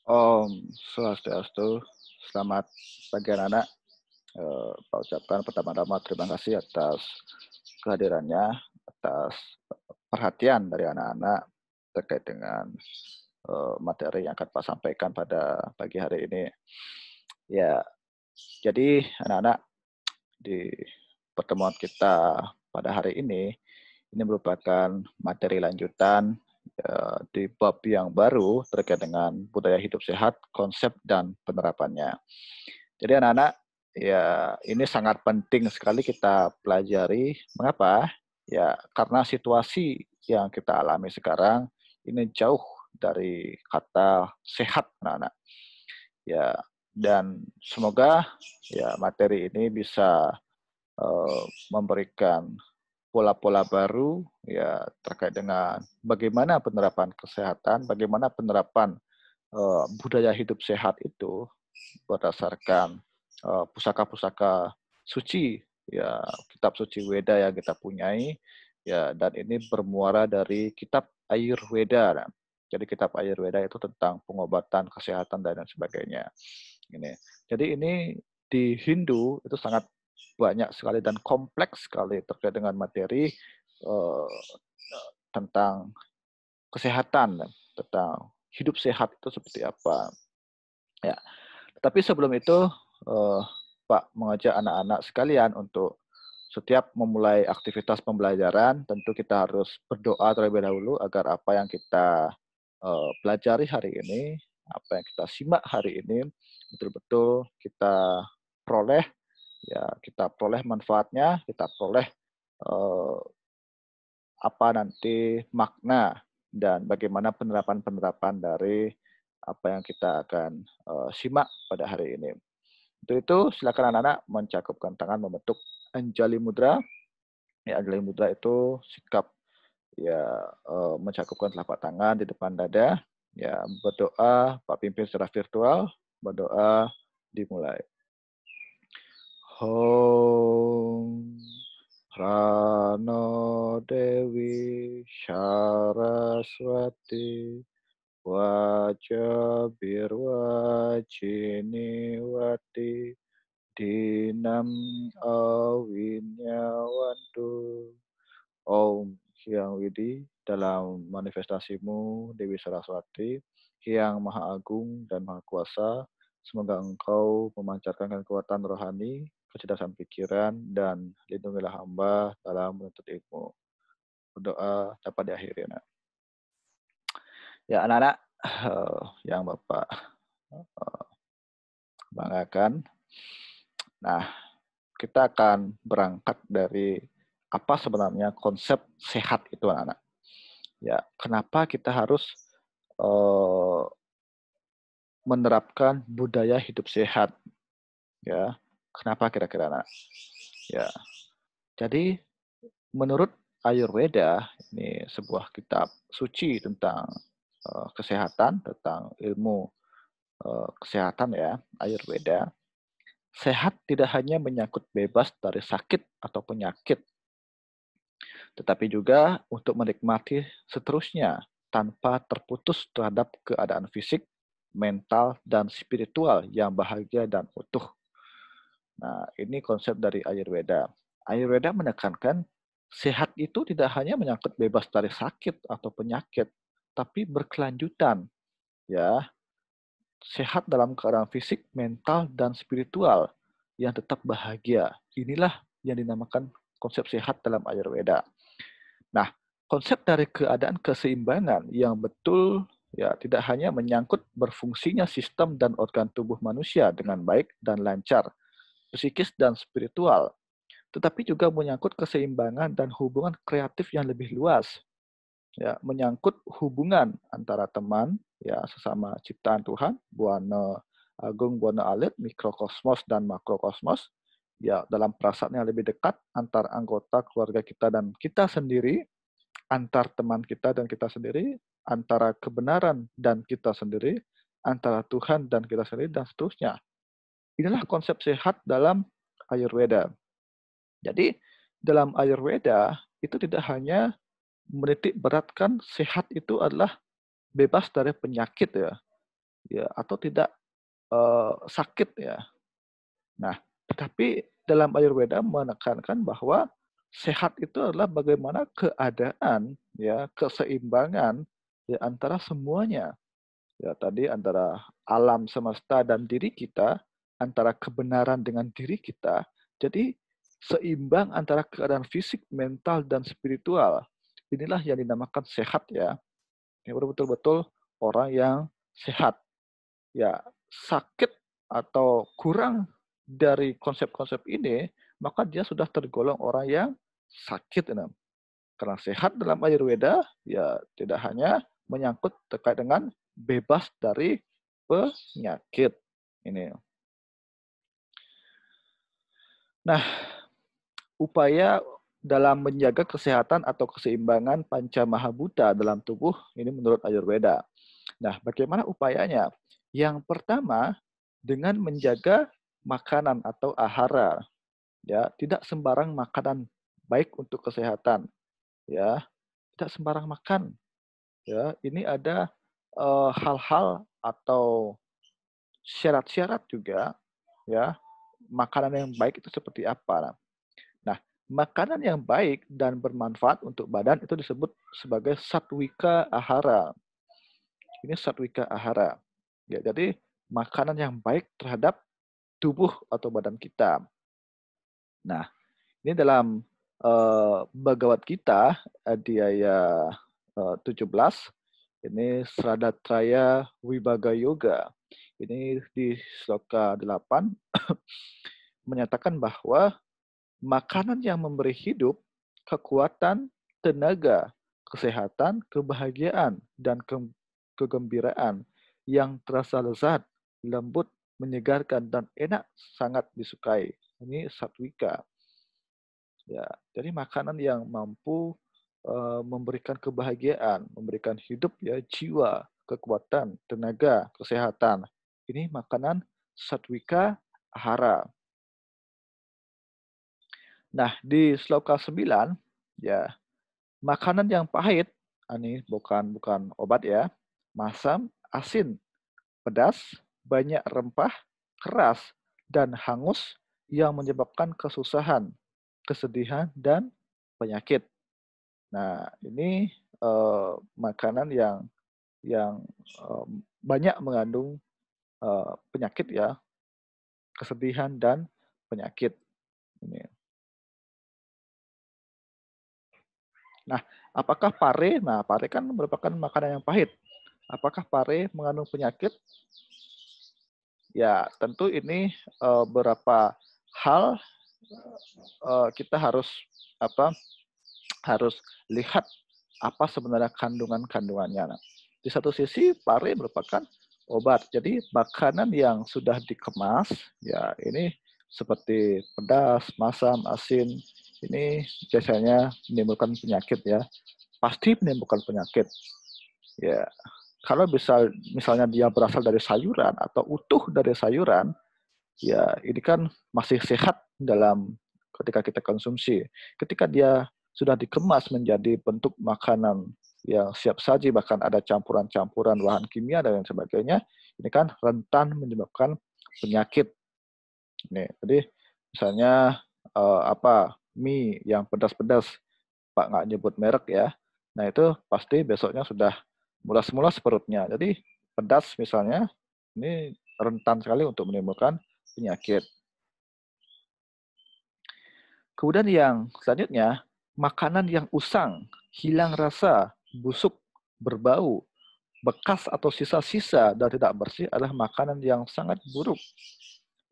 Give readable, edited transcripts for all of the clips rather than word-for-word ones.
Om Swastiastu, selamat pagi anak-anak. Pak ucapkan pertama-tama terima kasih atas kehadirannya, atas perhatian dari anak-anak terkait dengan materi yang akan Pak sampaikan pada pagi hari ini. Ya, jadi anak-anak di pertemuan kita pada hari ini merupakan materi lanjutan di bab yang baru terkait dengan budaya hidup sehat, konsep dan penerapannya. Jadi anak-anak, ya ini sangat penting sekali kita pelajari. Mengapa? Ya karena situasi yang kita alami sekarang ini jauh dari kata sehat anak-anak. Ya, dan semoga ya materi ini bisa memberikan pola-pola baru ya terkait dengan bagaimana penerapan kesehatan, bagaimana penerapan budaya hidup sehat itu berdasarkan pusaka-pusaka suci, ya kitab suci Weda yang kita punyai, ya dan ini bermuara dari kitab Ayurveda. Nah. Jadi kitab Ayurveda itu tentang pengobatan, kesehatan dan lain sebagainya. Ini. Jadi ini di Hindu itu sangat banyak sekali dan kompleks sekali terkait dengan materi uh, tentang kesehatan, tentang hidup sehat itu seperti apa. Ya, tapi sebelum itu, eh, Pak mengajak anak-anak sekalian untuk setiap memulai aktivitas pembelajaran, tentu kita harus berdoa terlebih dahulu agar apa yang kita pelajari hari ini, apa yang kita simak hari ini, betul-betul kita peroleh, ya kita peroleh manfaatnya, kita peroleh eh, apa nanti makna dan bagaimana penerapan-penerapan dari apa yang kita akan simak pada hari ini. Untuk itu, silakan anak-anak mencakupkan tangan membentuk Anjali Mudra. Ya, Anjali Mudra itu sikap ya mencakupkan telapak tangan di depan dada. Ya, berdoa, Pak pimpin secara virtual, berdoa dimulai. Om Prano Dewi Saraswati Wajabirwajiniwati Dinam Awinyawantu. Om Hyang Widi, dalam manifestasimu Dewi Saraswati, Hyang Maha Agung dan Maha Kuasa, semoga engkau memancarkan kekuatan rohani, kecerdasan pikiran, dan lindungilah hamba dalam menuntut ilmu. Berdoa dapat diakhiri. Nah. Ya anak-anak, yang Bapak banggakan. Nah, kita akan berangkat dari apa sebenarnya konsep sehat itu anak-anak. Ya, kenapa kita harus menerapkan budaya hidup sehat? Ya, kenapa kira-kira anak? Ya, jadi menurut Ayurveda ini sebuah kitab suci tentang kesehatan, tentang ilmu kesehatan ya, Ayurveda. Sehat tidak hanya menyangkut bebas dari sakit atau penyakit, tetapi juga untuk menikmati seterusnya tanpa terputus terhadap keadaan fisik, mental, dan spiritual yang bahagia dan utuh. Nah, ini konsep dari Ayurveda. Ayurveda menekankan sehat itu tidak hanya menyangkut bebas dari sakit atau penyakit, tapi berkelanjutan. Ya, sehat dalam keadaan fisik, mental, dan spiritual yang tetap bahagia. Inilah yang dinamakan konsep sehat dalam Ayurveda. Nah, konsep dari keadaan keseimbangan yang betul ya tidak hanya menyangkut berfungsinya sistem dan organ tubuh manusia dengan baik dan lancar, psikis dan spiritual, tetapi juga menyangkut keseimbangan dan hubungan kreatif yang lebih luas. Ya, menyangkut hubungan antara teman, ya sesama ciptaan Tuhan, Buana Agung, Buana Alit, mikrokosmos dan makrokosmos, ya dalam perasaan yang lebih dekat antar anggota keluarga kita dan kita sendiri, antar teman kita dan kita sendiri, antara kebenaran dan kita sendiri, antara Tuhan dan kita sendiri, dan seterusnya. Inilah konsep sehat dalam Ayurveda. Jadi, dalam Ayurveda, itu tidak hanya menitik beratkan sehat itu adalah bebas dari penyakit ya. ya, atau tidak sakit ya. Nah, tetapi dalam Ayurveda menekankan bahwa sehat itu adalah bagaimana keadaan ya, keseimbangan di antara semuanya. Ya, tadi antara alam semesta dan diri kita, antara kebenaran dengan diri kita. Jadi seimbang antara keadaan fisik, mental, dan spiritual. Inilah yang dinamakan sehat ya. Yang betul-betul orang yang sehat. Ya, sakit atau kurang dari konsep-konsep ini, maka dia sudah tergolong orang yang sakit. Ya. Karena sehat dalam Ayurveda, ya tidak hanya menyangkut terkait dengan bebas dari penyakit. Ini. Nah, upaya dalam menjaga kesehatan atau keseimbangan panca mahabhuta dalam tubuh ini menurut Ayurveda. Nah, bagaimana upayanya? Yang pertama, dengan menjaga makanan atau ahara, ya, tidak sembarang makanan baik untuk kesehatan, ya, tidak sembarang makan, ya. Ini ada hal-hal atau syarat-syarat juga, ya, makanan yang baik itu seperti apa. Nah, makanan yang baik dan bermanfaat untuk badan itu disebut sebagai satwika ahara. Ini satwika ahara. Ya, jadi makanan yang baik terhadap tubuh atau badan kita. Nah, ini dalam Bhagavad Gita Adhyaya 17, ini Sradatraya Wibaga Yoga. Ini di sloka 8 menyatakan bahwa makanan yang memberi hidup, kekuatan, tenaga, kesehatan, kebahagiaan, dan kegembiraan yang terasa lezat, lembut, menyegarkan, dan enak sangat disukai. Ini satwika. Ya, jadi makanan yang mampu memberikan kebahagiaan, memberikan hidup ya, jiwa, kekuatan, tenaga, kesehatan. Ini makanan satwika ahara. Nah, di sloka 9 ya, makanan yang pahit, ini bukan obat ya, masam, asin, pedas, banyak rempah, keras, dan hangus yang menyebabkan kesusahan, kesedihan, dan penyakit. Nah, ini makanan yang banyak mengandung penyakit ya, kesedihan dan penyakit. Ini. Nah, apakah pare? Nah, pare kan merupakan makanan yang pahit. Apakah pare mengandung penyakit? Ya, tentu ini beberapa hal kita harus apa? Harus lihat apa sebenarnya kandungannya. Nah, di satu sisi pare merupakan obat. Jadi makanan yang sudah dikemas, ya ini seperti pedas, masam, asin, ini biasanya menimbulkan penyakit ya. Pasti menimbulkan penyakit. Ya, kalau misalnya dia berasal dari sayuran atau utuh dari sayuran, ya ini kan masih sehat dalam ketika kita konsumsi. Ketika dia sudah dikemas menjadi bentuk makanan yang siap saji, bahkan ada campuran-campuran bahan kimia dan lain sebagainya, ini kan rentan menyebabkan penyakit. Nih, jadi misalnya mie yang pedas-pedas, Pak nggak nyebut merek ya. Nah itu pasti besoknya sudah mulas-mulas perutnya. Jadi pedas misalnya, ini rentan sekali untuk menimbulkan penyakit. Kemudian yang selanjutnya, makanan yang usang, hilang rasa, busuk, berbau, bekas atau sisa-sisa dan tidak bersih adalah makanan yang sangat buruk.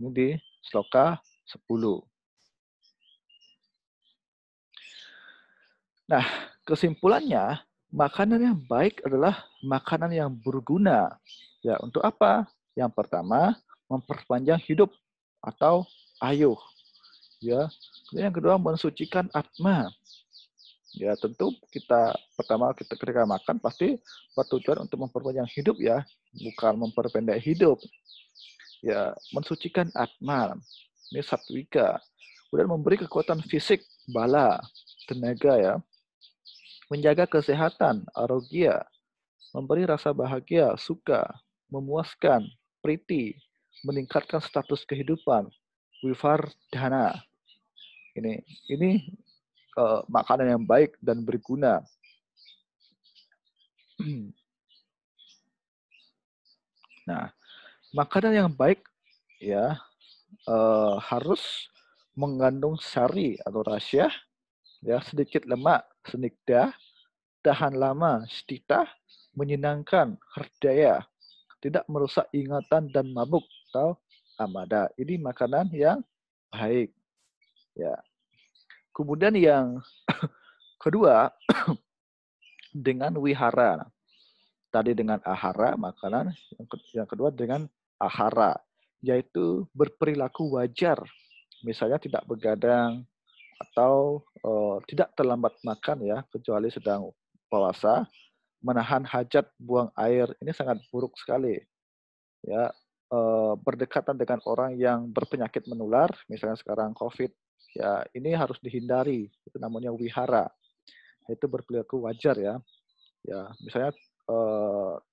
Ini di sloka 10. Nah, kesimpulannya, makanan yang baik adalah makanan yang berguna. Ya, untuk apa? Yang pertama, memperpanjang hidup atau ayuh. Ya, kemudian yang kedua, mensucikan atma. Ya, tentu kita ketika makan pasti bertujuan untuk memperpanjang hidup ya, bukan memperpendek hidup. Ya, mensucikan atma. Ini satwika. Kemudian memberi kekuatan fisik, bala, tenaga ya. Menjaga kesehatan, arogia, memberi rasa bahagia, suka. memuaskan, priti, meningkatkan status kehidupan, wivardhana. Ini makanan yang baik dan berguna. Nah, makanan yang baik ya harus mengandung sari atau rasyah, ya sedikit lemak, senida, tahan lama, stita, menyenangkan, herdaya, tidak merusak ingatan dan mabuk atau amada. Ini makanan yang baik. Ya. Kemudian yang kedua dengan wihara. Tadi dengan ahara, makanan. Yang kedua dengan ahara, yaitu berperilaku wajar. Misalnya tidak begadang atau tidak terlambat makan ya, kecuali sedang puasa, menahan hajat, buang air. Ini sangat buruk sekali. Ya, berdekatan dengan orang yang berpenyakit menular, misalnya sekarang COVID, ya ini harus dihindari. Itu namanya wihara. Itu berperilaku wajar ya. Ya, misalnya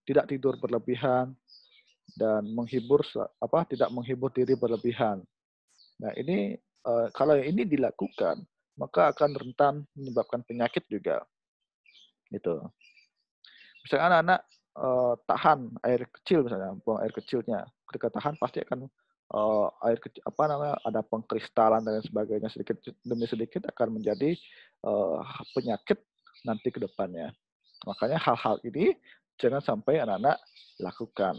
tidak tidur berlebihan dan tidak menghibur diri berlebihan. Nah, ini kalau ini dilakukan, maka akan rentan menyebabkan penyakit juga. Gitu. Misalnya anak-anak tahan air kecil misalnya, buang air kecilnya. Ketika tahan pasti akan air kecil ada pengkristalan dan sebagainya, sedikit demi sedikit akan menjadi penyakit nanti ke depannya. Makanya hal-hal ini jangan sampai anak-anak lakukan.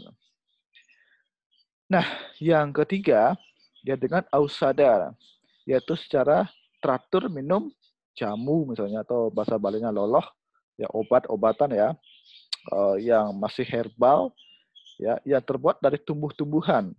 Nah, yang ketiga, ya dengan ausada, yaitu secara teratur minum jamu misalnya, atau bahasa Balinya loloh, ya obat-obatan ya, yang masih herbal, ya, yang terbuat dari tumbuh-tumbuhan.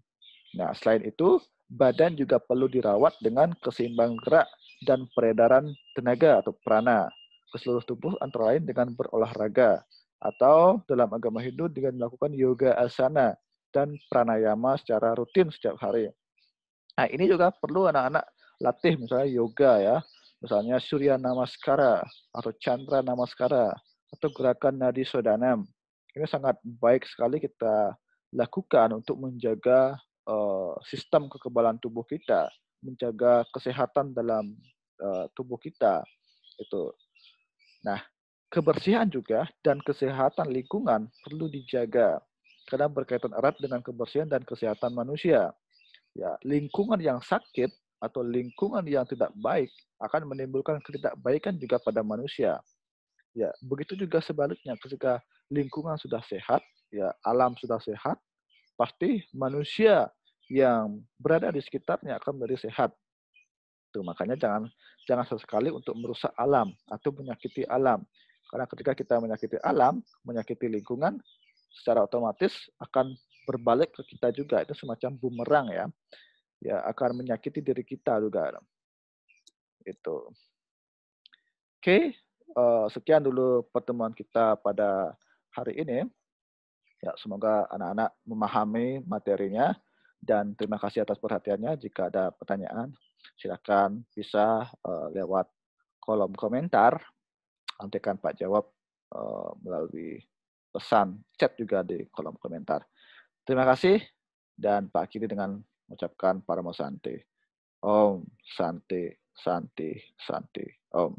Nah, selain itu, badan juga perlu dirawat dengan keseimbangan gerak dan peredaran tenaga atau prana ke seluruh tubuh, antara lain dengan berolahraga, atau dalam agama Hindu dengan melakukan yoga asana dan pranayama secara rutin setiap hari. Nah, ini juga perlu anak-anak latih, misalnya yoga ya, misalnya Surya Namaskara atau Chandra Namaskara atau gerakan Nadi Sodanam. Ini sangat baik sekali kita lakukan untuk menjaga sistem kekebalan tubuh kita, menjaga kesehatan dalam tubuh kita. Itu. Nah, kebersihan juga dan kesehatan lingkungan perlu dijaga karena berkaitan erat dengan kebersihan dan kesehatan manusia. Ya, lingkungan yang sakit atau lingkungan yang tidak baik akan menimbulkan ketidakbaikan juga pada manusia. Ya, begitu juga sebaliknya, ketika lingkungan sudah sehat, ya alam sudah sehat, pasti manusia yang berada di sekitarnya akan menjadi sehat. Tuh, makanya jangan jangan sesekali untuk merusak alam atau menyakiti alam. Karena ketika kita menyakiti alam, menyakiti lingkungan, secara otomatis akan berbalik ke kita juga. Itu semacam bumerang ya. Ya, akan menyakiti diri kita juga. Itu. Oke, sekian dulu pertemuan kita pada hari ini. Ya, semoga anak-anak memahami materinya, dan terima kasih atas perhatiannya. Jika ada pertanyaan, silakan bisa lewat kolom komentar. Nanti akan Pak jawab melalui pesan chat juga di kolom komentar. Terima kasih, dan Pak akhiri dengan mengucapkan Paramo Santi. Om Santi, Santi, Santi. Om.